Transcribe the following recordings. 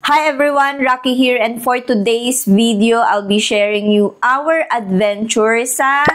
Hi everyone, Rocky here, and for today's video, I'll be sharing you our adventure sa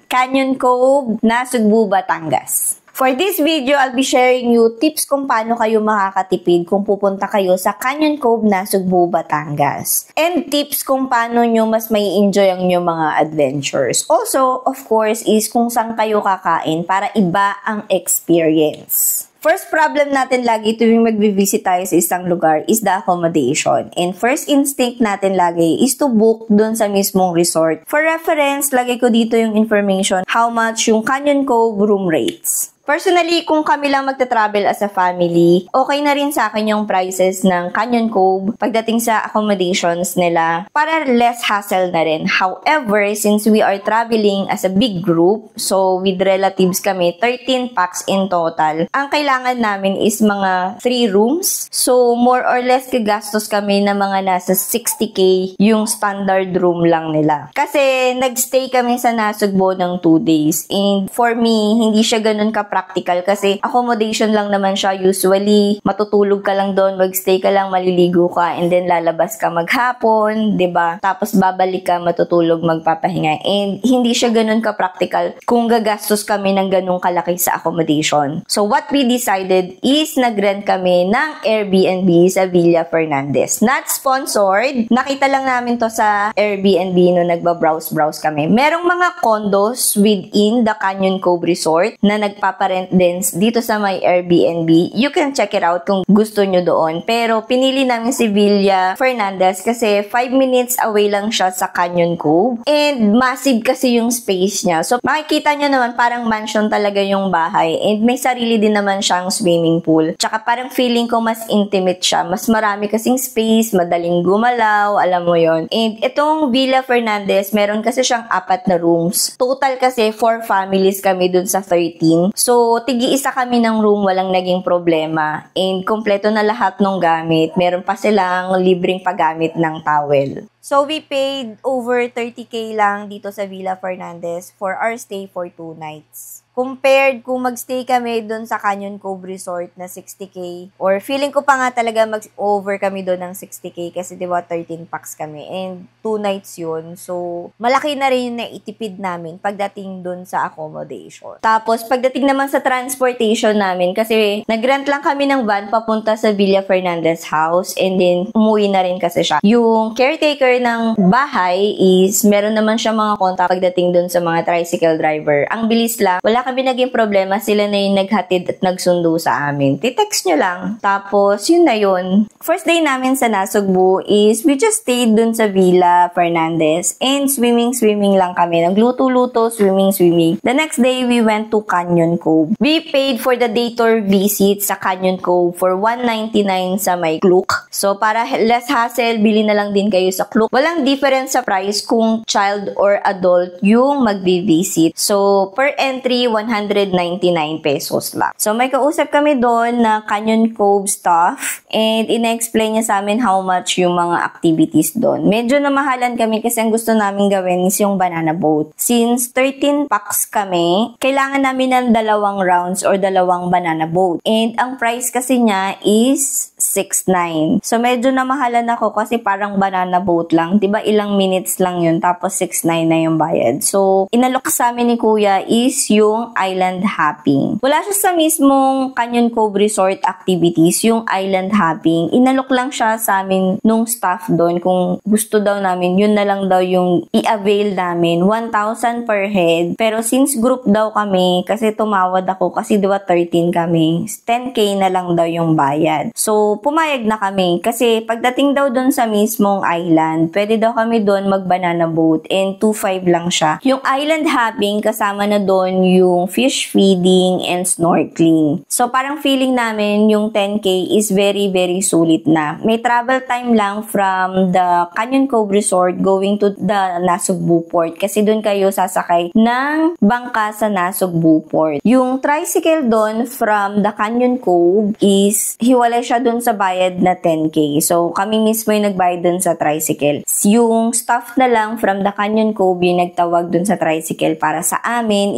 Canyon Cove, Nasugbu, Batangas. For this video, I'll be sharing you tips kung paano kayo makakatipid kung pupunta kayo sa Canyon Cove, Nasugbu, Batangas. And tips kung paano nyo mas may enjoy ang nyo mga adventures. Also, of course, is kung saan kayo kakain para iba ang experience. First problem natin lagi tuwing mag-visit tayo sa isang lugar is the accommodation. And first instinct natin lagi is to book dun sa mismong resort. For reference, lagay ko dito yung information how much yung Canyon Cove room rates. Personally, kung kami lang magta-travel as a family, okay na rin sa akin yung prices ng Canyon Cove pagdating sa accommodations nila para less hassle na rin. However, since we are traveling as a big group, so with relatives kami, 13 packs in total, ang kailangan namin is mga 3 rooms. So, more or less kagastos kami na mga nasa 60k yung standard room lang nila. Kasi, nagstay kami sa Nasugbu ng 2 days. And for me, hindi siya ganun practical kasi accommodation lang naman siya. Usually, matutulog ka lang doon, magstay ka lang, maliligo ka, and then lalabas ka maghapon, 'di ba? Tapos babalik ka, matutulog, magpapahinga. And hindi siya ganun ka-practical kung gagastos kami ng ganung kalaki sa accommodation. So, what we decided is nag-rent kami ng Airbnb sa Villa Fernandez. Not sponsored. Nakita lang namin to sa Airbnb no nagba-browse kami. Merong mga condos within the Canyon Cove Resort na nagpaparent din dito sa may Airbnb. You can check it out kung gusto nyo doon. Pero pinili namin si Villa Fernandez kasi 5 minutes away lang siya sa Canyon Cove. And massive kasi yung space niya. So makikita nyo naman parang mansion talaga yung bahay. And may sarili din naman siyang swimming pool. Tsaka parang feeling ko mas intimate siya. Mas marami kasing space, madaling gumalaw, alam mo yon. And itong Villa Fernandez, meron kasi siyang 4 na rooms. Total kasi 4 families kami dun sa 13. So, tig-iisa kami ng room, walang naging problema. And kompleto na lahat ng gamit. Meron pa silang libreng paggamit ng towel. So, we paid over 30k lang dito sa Villa Fernandez for our stay for 2 nights. Compared kung magstay kami doon sa Canyon Cove Resort na 60k, or feeling ko pa nga talaga mag-over kami doon ng 60k kasi diba 13 packs kami and 2 nights yun. So, malaki na rin yung naitipid namin pagdating doon sa accommodation. Tapos, pagdating naman sa transportation namin, kasi nag-rent lang kami ng van papunta sa Villa Fernandez house and then umuwi na rin kasi siya. Yung caretaker ng bahay is meron naman siya mga contact pagdating doon sa mga tricycle driver. Ang bilis lang, wala kami naging problema, sila na yung naghatid at nagsundo sa amin. Titext nyo lang. Tapos, yun na yun. First day namin sa Nasugbu is we just stayed dun sa Villa Fernandez and swimming lang kami. Nagluto-luto, swimming. The next day, we went to Canyon Cove. We paid for the day tour visit sa Canyon Cove for 199 sa may Klook. So, para less hassle, bili na lang din kayo sa Klook. Walang difference sa price kung child or adult yung magbi-visit. So, per entry, 199 pesos lang. So, may kausap kami doon na Canyon Cove staff and ina-explain niya sa amin how much yung mga activities doon. Medyo namahalan kami kasi ang gusto namin gawin is yung banana boat. Since 13 packs kami, kailangan namin ng 2 rounds or 2 banana boat. And ang price kasi niya is 6.9. So, medyo namahalan ako kasi parang banana boat lang. Diba ilang minutes lang yun tapos 6.9 na yung bayad. So, inalok sa amin ni Kuya is yung island hopping. Wala siya sa mismong Canyon Cove Resort activities, yung island hopping. Inalok lang siya sa amin nung staff doon kung gusto daw namin, yun na lang daw yung i-avail namin. 1,000 per head. Pero since group daw kami, kasi tumawad ako kasi diba 13 kami, 10k na lang daw yung bayad. So, pumayag na kami kasi pagdating daw doon sa mismong island, pwede daw kami doon mag-banana boat and 2.5 lang siya. Yung island hopping, kasama na doon yung fish feeding and snorkeling. So, parang feeling namin yung 10k is very, very sulit na. May travel time lang from the Canyon Cove Resort going to the Nasugbu Port kasi doon kayo sasakay ng bangka sa Nasugbu Port. Yung tricycle doon from the Canyon Cove is hiwalay siya doon sa bayad na 10K. So, kami mismo yung nagbayad dun sa tricycle. Yung staff na lang from the Canyon Cove yung nagtawag dun sa tricycle para sa amin,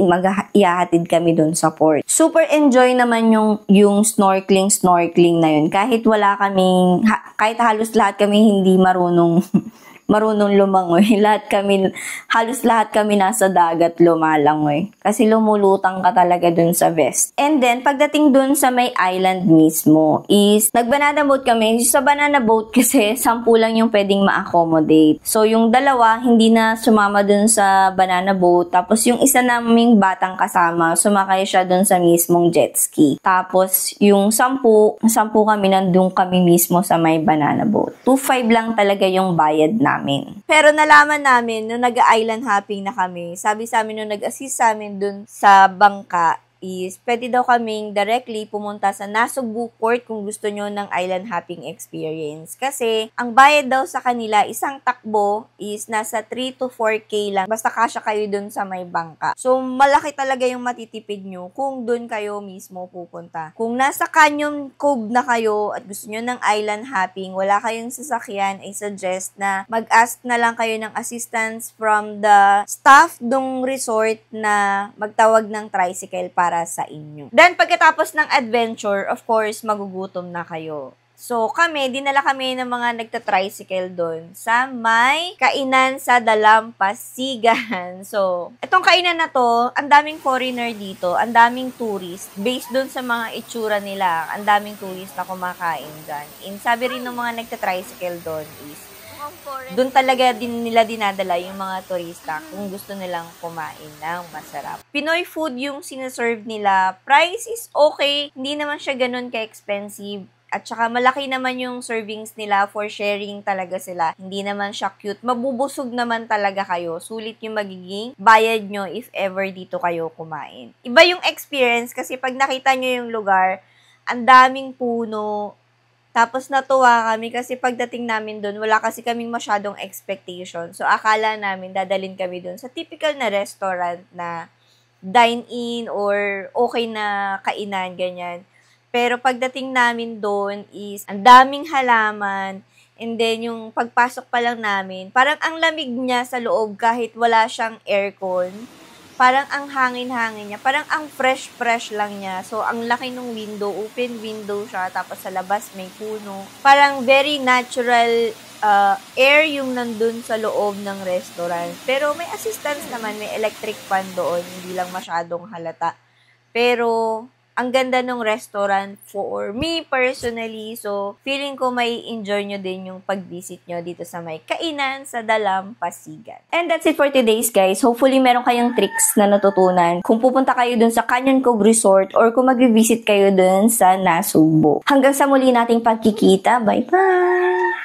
ihahatid kami dun sa port. Super enjoy naman yung snorkeling na yun. Kahit kahit halos lahat kami hindi marunong lumangoy. Halos lahat kami nasa dagat lumalangoy. Kasi lumulutang ka talaga dun sa vest. And then, pagdating dun sa may island mismo, is nag-banana boat kami. Sa banana boat kasi, 10 lang yung pwedeng ma-accommodate. So, yung dalawa, hindi na sumama dun sa banana boat. Tapos, yung isa naming batang kasama, sumakay siya dun sa mismong jet ski. Tapos, yung 10 kami, nandun kami mismo sa may banana boat. 2.5 lang talaga yung bayad namin. Pero nalaman namin, nung nag-island hopping na kami, sabi sa amin nung nag-assist sa amin dun sa bangka, is pwede daw kaming directly pumunta sa Nasugbu Port kung gusto nyo ng island hopping experience. Kasi, ang bayad daw sa kanila, isang takbo is nasa 3 to 4K lang. Basta kasya kayo dun sa may bangka. So, malaki talaga yung matitipid nyo kung dun kayo mismo pupunta. Kung nasa Canyon Cove na kayo at gusto nyo ng island hopping, wala kayong sasakyan, I suggest na mag-ask na lang kayo ng assistance from the staff ng resort na magtawag ng tricycle para sa inyo. Then, pagkatapos ng adventure, of course, magugutom na kayo. So, dinala kami ng mga nagta-tricycle doon sa may kainan sa Dalampasigan. So, itong kainan na to, ang daming foreigner dito, ang daming tourist. Based doon sa mga itsura nila, ang daming tourist na kumakain dyan. And sabi rin ng mga nagta-tricycle doon is, doon talaga nila dinadala yung mga turista kung gusto nilang kumain ng masarap. Pinoy food yung sinaserve nila. Price is okay. Hindi naman siya ganun ka-expensive. At saka malaki naman yung servings nila, for sharing talaga sila. Hindi naman siya cute. Mabubusog naman talaga kayo. Sulit yung magiging bayad nyo if ever dito kayo kumain. Iba yung experience kasi pag nakita nyo yung lugar, ang daming puno. Tapos natuwa kami kasi pagdating namin doon, wala kasi kaming masyadong expectation. So akala namin dadalhin kami doon sa typical na restaurant na dine-in or okay na kainan, ganyan. Pero pagdating namin doon is ang daming halaman. And then yung pagpasok pa lang namin, parang ang lamig niya sa loob kahit wala siyang aircon. Parang ang hangin-hangin niya. Parang ang fresh lang niya. So, ang laki ng window. Open window siya. Tapos sa labas may puno. Parang very natural air yung nandun sa loob ng restaurant. Pero may assistance naman. May electric fan doon. Hindi lang masyadong halata. Pero ang ganda ng restaurant for me personally. So, feeling ko may enjoy nyo din yung pag-visit nyo dito sa may kainan sa Dalampasigan. And that's it for today's guys. Hopefully, meron kayong tricks na natutunan kung pupunta kayo dun sa Canyon Cove Resort or kung mag-visit kayo dun sa Nasugbu. Hanggang sa muli nating pagkikita. Bye-bye!